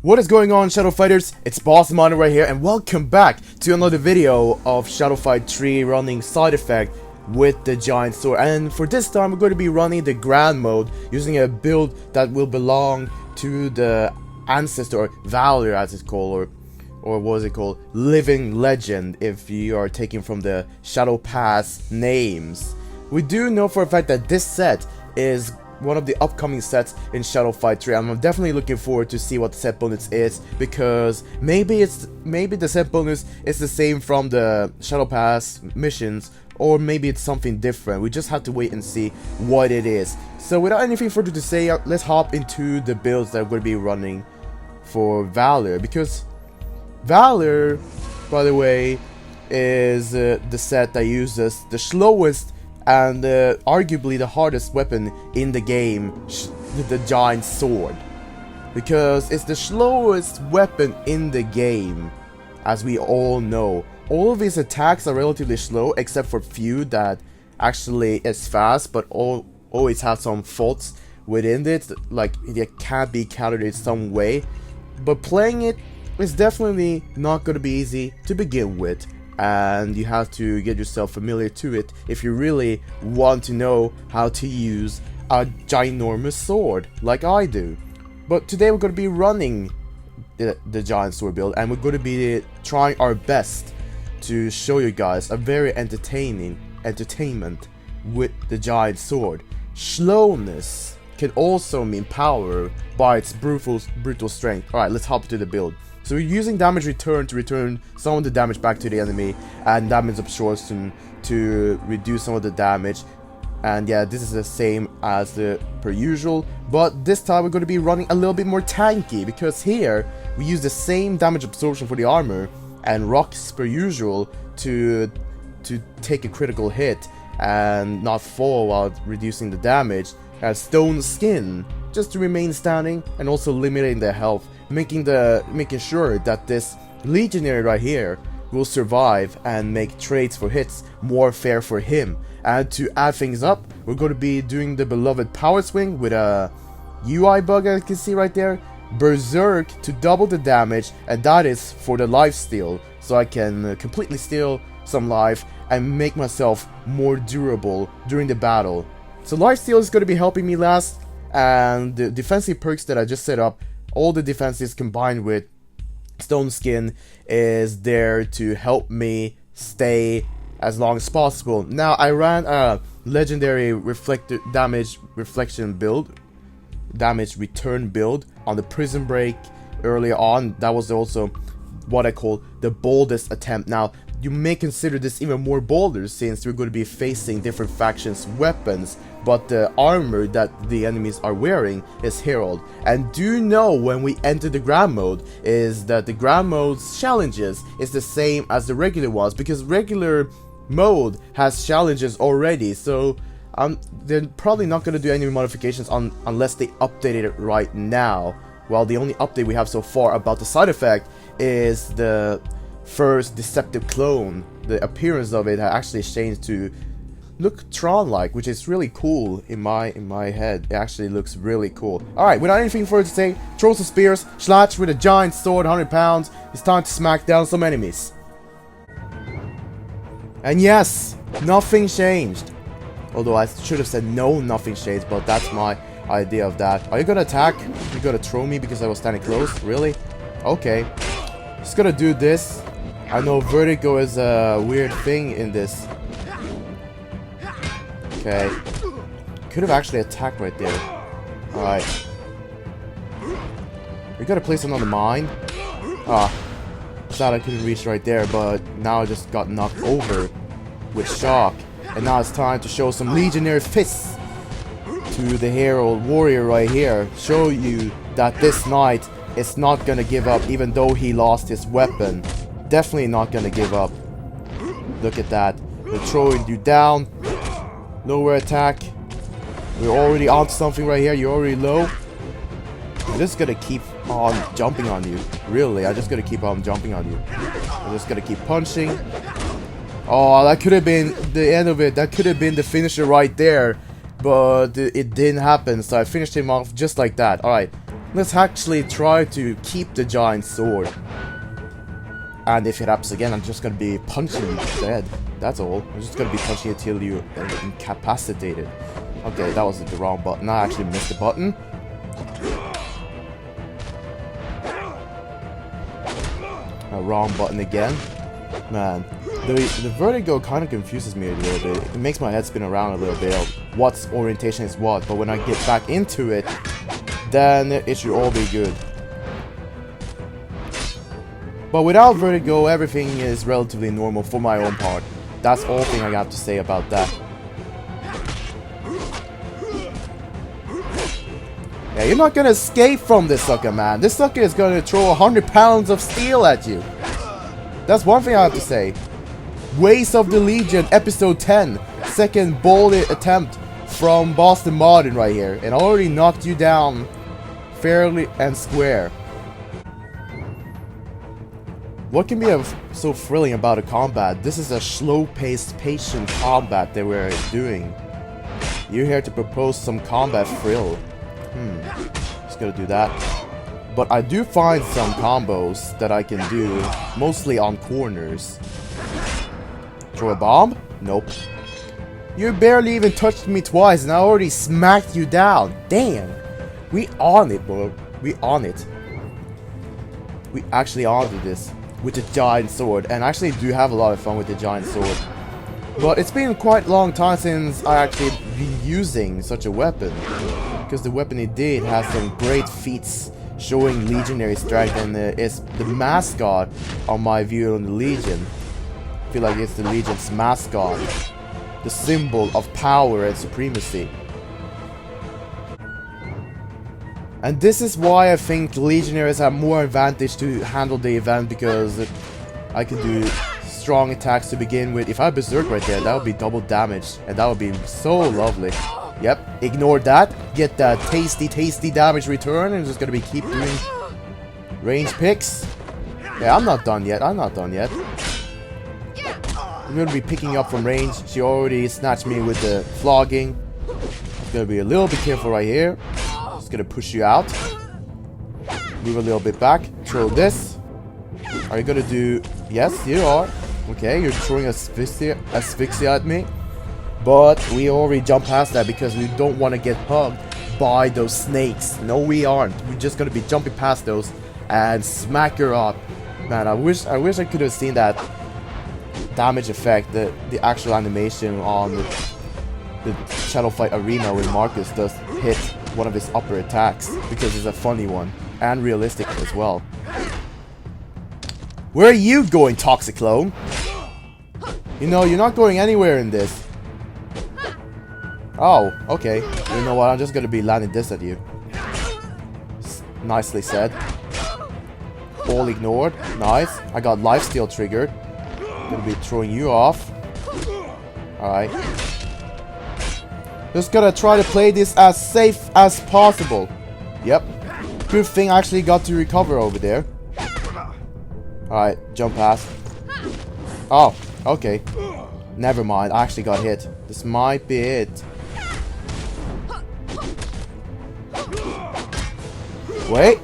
What is going on, Shadow Fighters? It's Boss Miner right here, and welcome back to another video of Shadow Fight 3 running side effect with the giant sword. And for this time, we're going to be running the Grand mode using a build that will belong to the ancestor, or Valor as it's called, or what is it called? Living Legend, if you are taking from the Shadow Pass names. We do know for a fact that this set is one of the upcoming sets in Shadow Fight 3, and I'm definitely looking forward to see what the set bonus is, because maybe the set bonus is the same from the Shadow Pass missions, or maybe it's something different. We just have to wait and see what it is. So without anything further to say, let's hop into the builds that are going to be running for Valor, because Valor, by the way, is the set that uses the slowest and arguably the hardest weapon in the game, the giant sword, because it's the slowest weapon in the game, as we all know. All of his attacks are relatively slow, except for few that actually is fast, but always have some faults within it, like it can't be countered in some way. But playing it is definitely not going to be easy to begin with, and you have to get yourself familiar to it if you really want to know how to use a ginormous sword like I do. But today we're going to be running the giant sword build, and we're going to be trying our best to show you guys a very entertainment with the giant sword. Slowness can also mean power by its brutal strength. Alright, let's hop to the build. So we're using damage return to return some of the damage back to the enemy, and damage absorption to reduce some of the damage. And yeah, this is the same as the per usual, but this time we're going to be running a little bit more tanky, because here we use the same damage absorption for the armor and rocks per usual to take a critical hit and not fall while reducing the damage, and stone skin just to remain standing, and also limiting their health, making sure that this legionary right here will survive and make trades for hits more fair for him. And to add things up, we're going to be doing the beloved power swing with a UI bug, as you can see right there, berserk to double the damage, and that is for the life steal, so I can completely steal some life and make myself more durable during the battle. So life steal is going to be helping me last, and the defensive perks that I just set up, all the defenses combined with stone skin, is there to help me stay as long as possible. Now I ran a legendary damage return build on the prison break early on. That was also what I call the boldest attempt. Now you may consider this even more bolder, since we're going to be facing different factions' weapons, but the armor that the enemies are wearing is Herald. And do know, when we enter the Grand mode, is that the Grand mode's challenges is the same as the regular ones, because regular mode has challenges already, so they're probably not going to do any modifications unless they update it right now. While the only update we have so far about the side effect is the first deceptive clone. The appearance of it actually changed to look Tron-like, which is really cool in my head. It actually looks really cool. Alright, without anything further to say, throw some spears, slash with a giant sword, 100 pounds. It's time to smack down some enemies. And yes, nothing changed. Although I should have said no, nothing changed, but that's my idea of that. Are you gonna attack? You gonna throw me because I was standing close? Really? Okay. Just gonna do this. I know vertigo is a weird thing in this. Okay. Could have actually attacked right there. Alright. We gotta place another mine. Ah. Thought I couldn't reach right there, but now I just got knocked over with shock. And now it's time to show some legionary fists to the Herald warrior right here. Show you that this knight is not gonna give up, even though he lost his weapon. Definitely not gonna give up. Look at that. They're throwing you down. Lower attack. We're already onto something right here. You're already low. I'm just gonna keep on jumping on you. Really, I'm just gonna keep on jumping on you. I'm just gonna keep punching. Oh, that could have been the end of it. That could have been the finisher right there. But it didn't happen, so I finished him off just like that. Alright. Let's actually try to keep the giant sword. And if it happens again, I'm just gonna be punching you dead. That's all. I'm just gonna be punching you till you're incapacitated. Okay, that was the wrong button. I actually missed the button. Wrong button again. Man, the vertigo kind of confuses me a little bit. It makes my head spin around a little bit of what's orientation is what. But when I get back into it, then it should all be good. But without vertigo, everything is relatively normal for my own part. That's all thing I have to say about that. Yeah, you're not gonna escape from this sucker, man. This sucker is gonna throw 100 pounds of steel at you. That's one thing I have to say. Ways of the Legion, episode 10. Second bold attempt from Boston Martin right here. And already knocked you down fairly and square. What can be so thrilling about a combat? This is a slow-paced, patient combat that we're doing. You're here to propose some combat thrill. Just gotta do that. But I do find some combos that I can do, mostly on corners. Throw a bomb? Nope. You barely even touched me twice and I already smacked you down. Damn. We on it, bro. We on it. We actually onto this with the giant sword. And I actually do have a lot of fun with the giant sword. But it's been quite a long time since I actually been using such a weapon. Because the weapon it did has some great feats showing legionary strength, and it's the mascot on my view on the Legion. I feel like it's the Legion's mascot, the symbol of power and supremacy. And this is why I think legionaries have more advantage to handle the event, because I can do strong attacks to begin with. If I berserk right there, that would be double damage, and that would be so lovely. Yep, ignore that. Get that tasty damage return, and just gonna be keep doing range picks. Yeah, I'm not done yet. I'm gonna be picking up from range. She already snatched me with the flogging. Just gonna be a little bit careful right here. Just gonna push you out. Move a little bit back. Throw this. Are you gonna do... Yes, you are. Okay, you're throwing asphyxia at me. But we already jumped past that because we don't want to get hugged by those snakes. No, we aren't. We're just gonna be jumping past those and smack her up. Man, I wish I could have seen that damage effect, the actual animation on the Shadow Fight Arena when Marcus does hit one of his upper attacks, because it's a funny one and realistic as well. Where are you going, Toxic Clone? You know, you're not going anywhere in this. Oh, okay. You know what? I'm just gonna be landing this at you. Nicely said. All ignored. Nice. I got lifesteal triggered. Gonna be throwing you off. Alright. Just gonna try to play this as safe as possible. Yep. Good thing I actually got to recover over there. Alright, jump past. Oh, okay. Never mind, I actually got hit. This might be it. Wait.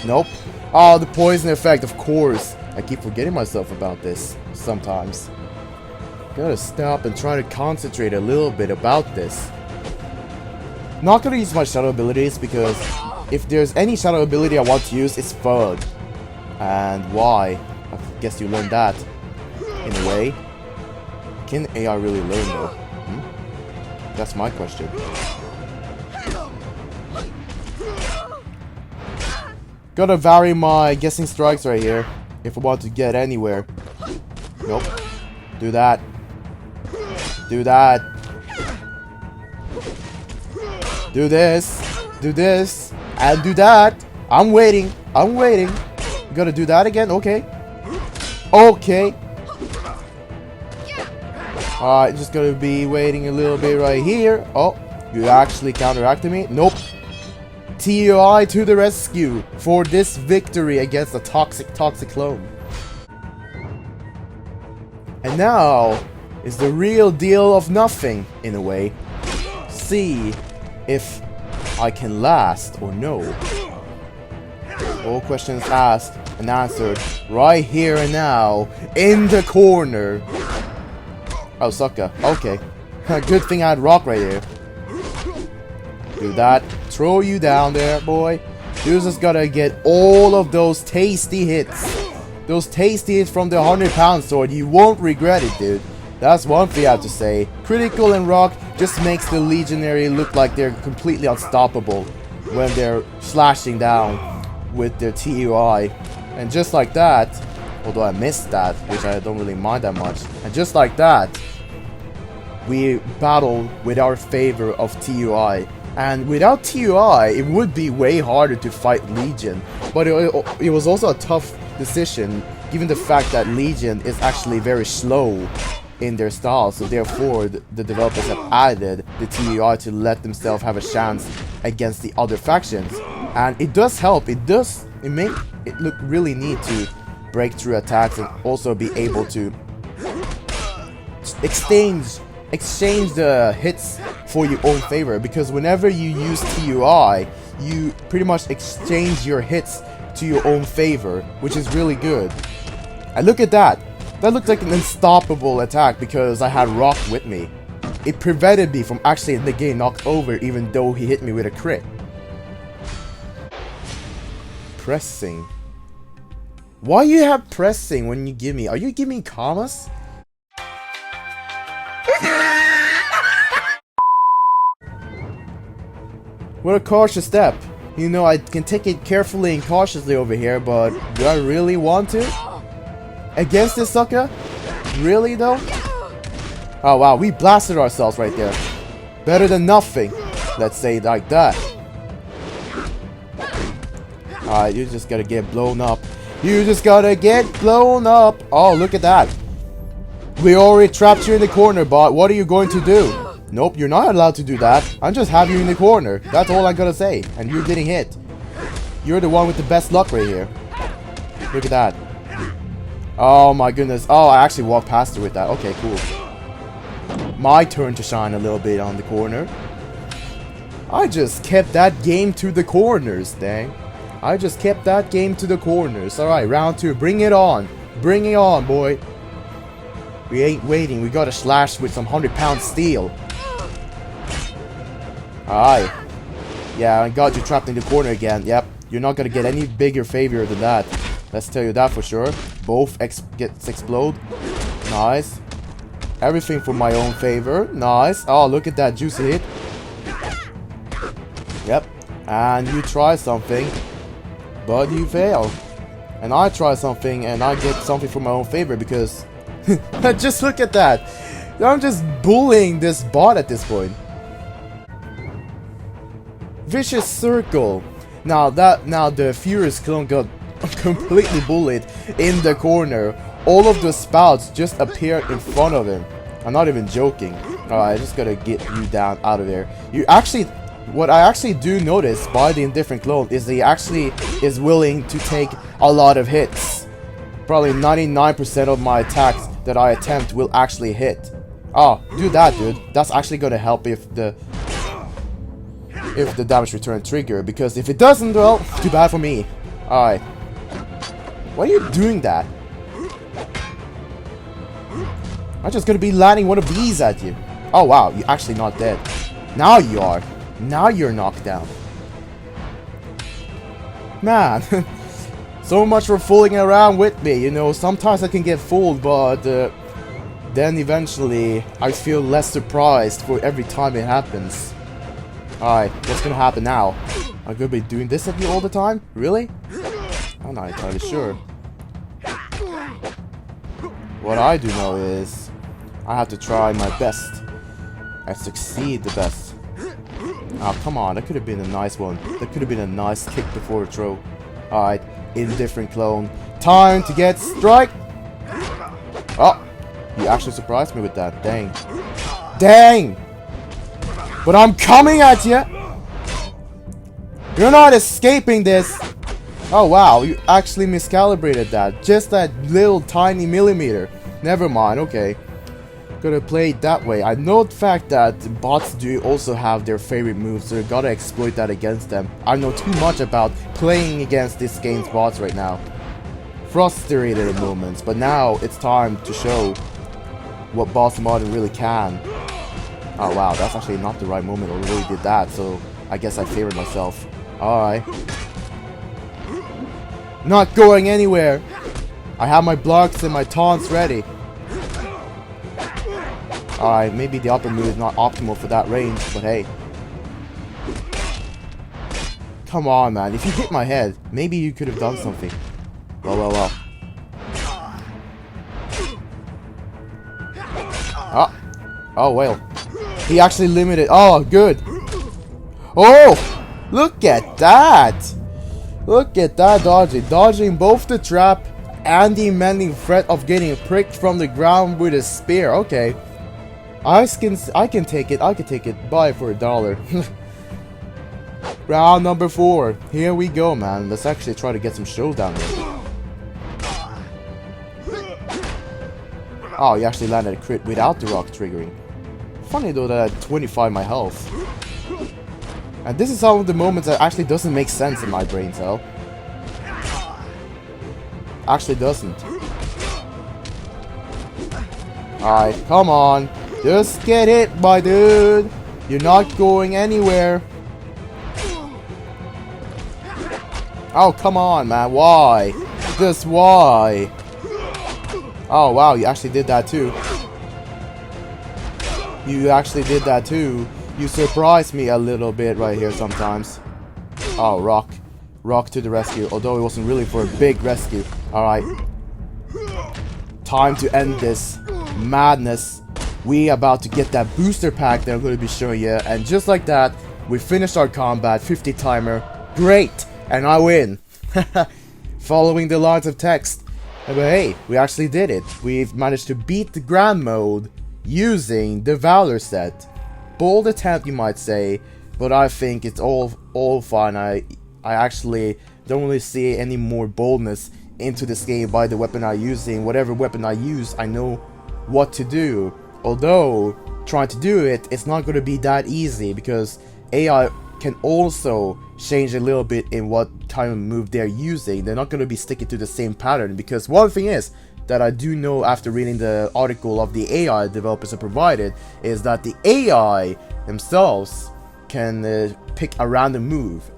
Nope. Oh, the poison effect, of course. I keep forgetting myself about this sometimes. Gotta stop and try to concentrate a little bit about this. Not gonna use my shadow abilities, because if there's any shadow ability I want to use, it's Fud. And why? I guess you learned that in a way. Can AI really learn though? That's my question. Gotta vary my guessing strikes right here if I want to get anywhere. Nope. Do that. Do that. Do this. Do this. And do that. I'm waiting. I'm waiting. You gotta do that again? Okay. Okay. Alright, just gonna be waiting a little bit right here. Oh, you actually counteracted me? Nope. TOI to the rescue for this victory against the toxic clone. And now is the real deal of nothing, in a way. See if I can last or no. All questions asked and answered right here and now in the corner. Oh, sucker. Okay. Good thing I had rock right here. Do that. Throw you down there, boy. You just gotta get all of those tasty hits. Those tasty hits from the 100-pound sword. You won't regret it, dude. That's one thing I have to say. Critical and rock just makes the legionary look like they're completely unstoppable when they're slashing down with their TUI. And just like that, although I missed that, which I don't really mind that much, and just like that, we battle with our favor of TUI. And without TUI, it would be way harder to fight Legion. But it was also a tough decision, given the fact that Legion is actually very slow in their style. So therefore, the developers have added the TUI to let themselves have a chance against the other factions. And it does help. It make it look really neat to break through attacks and also be able to exchange the hits for your own favor, because whenever you use TUI, you pretty much exchange your hits to your own favor, which is really good. And look at that. That looked like an unstoppable attack because I had rock with me. It prevented me from actually getting knocked over even though he hit me with a crit. Pressing. Why you have pressing when you give me? Are you giving me commas? What a cautious step. You know, I can take it carefully and cautiously over here, but do I really want to? Against this sucker? Really though? Oh wow, we blasted ourselves right there. Better than nothing. Let's say it like that. Alright, you just gotta get blown up. You just gotta get blown up. Oh, look at that. We already trapped you in the corner, bot. What are you going to do? Nope, you're not allowed to do that. I just have you in the corner. That's all I gotta say. And you're getting hit. You're the one with the best luck right here. Look at that. Oh my goodness. Oh, I actually walked past her with that. Okay, cool. My turn to shine a little bit on the corner. I just kept that game to the corners, dang. I just kept that game to the corners. Alright, round 2. Bring it on. Bring it on, boy. We ain't waiting. We gotta slash with some 100-pound steel. Alright. Yeah, I got you trapped in the corner again. Yep. You're not gonna get any bigger favor than that. Let's tell you that for sure. Both gets explode. Nice. Everything for my own favor. Nice. Oh, look at that juicy hit. Yep. And you try something, but you fail. And I try something and I get something for my own favor because just look at that. I'm just bullying this bot at this point. Vicious circle. Now the Furious clone got completely bullied in the corner. All of the spouts just appeared in front of him. I'm not even joking. Alright, I just gotta get you down out of there. What I actually do notice by the indifferent clone is he actually is willing to take a lot of hits. Probably 99% of my attacks that I attempt will actually hit. Oh, do that, dude. That's actually gonna help if the damage return trigger, because if it doesn't, well, too bad for me. Alright. Why are you doing that? I'm just gonna be landing one of these at you. Oh wow, you're actually not dead. Now you are. Now you're knocked down. Man. So much for fooling around with me, you know. Sometimes I can get fooled, but then eventually I feel less surprised for every time it happens. Alright, what's gonna happen now? I'm gonna be doing this at you all the time? Really? I'm not entirely sure. What I do know is I have to try my best and succeed the best. Oh, come on, that could have been a nice one. That could have been a nice kick before the throw. Alright, indifferent clone. Time to get strike! Oh, you actually surprised me with that. Dang. Dang! But I'm coming at you! You're not escaping this! Oh wow, you actually miscalibrated that. Just that little tiny millimeter. Never mind, okay. Gotta play it that way. I know the fact that bots do also have their favorite moves, so you gotta exploit that against them. I know too much about playing against this game's bots right now. Frustrated at moments, but now it's time to show what boss modern really can. Oh wow, that's actually not the right moment. I really did that, so I guess I favored myself. Alright. Not going anywhere. I have my blocks and my taunts ready. Alright, maybe the upper move is not optimal for that range, but hey. Come on, man. If you hit my head, maybe you could have done something. Well. Oh, well. He actually limited. Oh, good. Oh, look at that. Look at that dodging. Dodging both the trap and the impending threat of getting pricked from the ground with a spear. Okay. I can take it. I can take it. Buy it for $1. Round number 4. Here we go, man. Let's actually try to get some showdown here. Oh, you actually landed a crit without the rock triggering. Funny though that I had 25 my health. And this is some of the moments that actually doesn't make sense in my brain cell. Actually doesn't. Alright, come on. Just get hit, my dude. You're not going anywhere. Oh, come on, man. Why? Just why? Oh, wow. You actually did that too. You actually did that too. You surprised me a little bit right here sometimes. Oh, rock. Rock to the rescue. Although it wasn't really for a big rescue. Alright. Time to end this madness. We about to get that booster pack that I'm going to be showing you. And just like that, we finished our combat. 50 timer. Great. And I win. Following the lines of text. But hey, we actually did it. We've managed to beat the Grand Mode using the Valor set. Bold attempt, you might say, but I think it's all fine. I actually don't really see any more boldness into this game by the weapon I'm using. Whatever weapon I use, I know what to do. Although, trying to do it, it's not going to be that easy because AI can also change a little bit in what kind of move they're using. They're not going to be sticking to the same pattern, because one thing is that I do know after reading the article of the AI developers have provided is that the AI themselves can pick a random move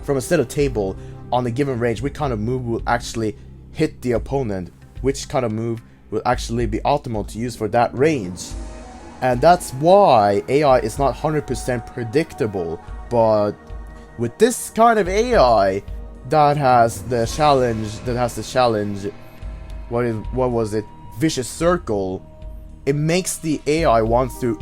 from a set of table on a given range. Which kind of move will actually hit the opponent, which kind of move will actually be optimal to use for that range. And that's why AI is not 100% predictable. But with this kind of AI that has the challenge, what was it? Vicious circle. It makes the AI want to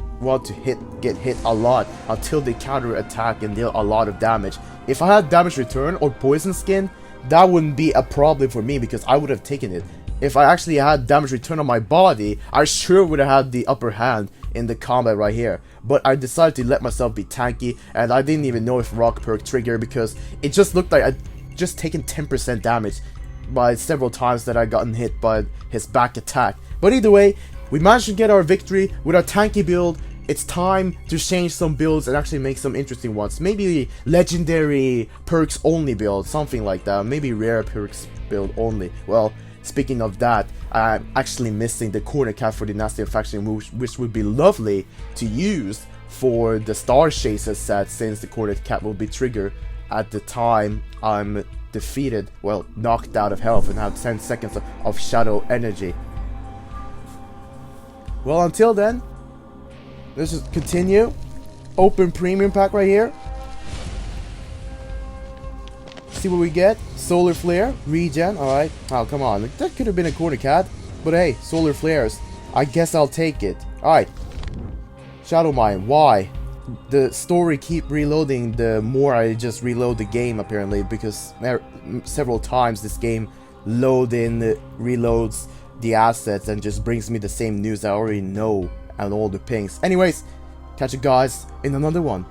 get hit a lot until they counter attack and deal a lot of damage. If I had damage return or poison skin, that wouldn't be a problem for me because I would have taken it. If I actually had damage return on my body, I sure would have had the upper hand in the combat right here. But I decided to let myself be tanky, and I didn't even know if rock perk triggered because it just looked like I'd just taken 10% damage by several times that I gotten hit by his back attack. But either way, we managed to get our victory with our tanky build. It's time to change some builds and actually make some interesting ones. Maybe legendary perks only build, something like that. Maybe rare perks build only. Well, speaking of that, I'm actually missing the corner cat for the nasty faction, which would be lovely to use for the Star Chaser set, since the corner cat will be triggered at the time I'm defeated, well, knocked out of health, and have 10 seconds of shadow energy. Well, until then, let's just continue. Open premium pack right here. See what we get. Solar flare, regen. Alright. Oh, come on. That could have been a corner cat. But hey, solar flares. I guess I'll take it. Alright. Shadow Mine. Why? The story keep reloading the more I just reload the game, apparently, because several times this game reloads the assets and just brings me the same news I already know and all the pings. Anyways, catch you guys in another one.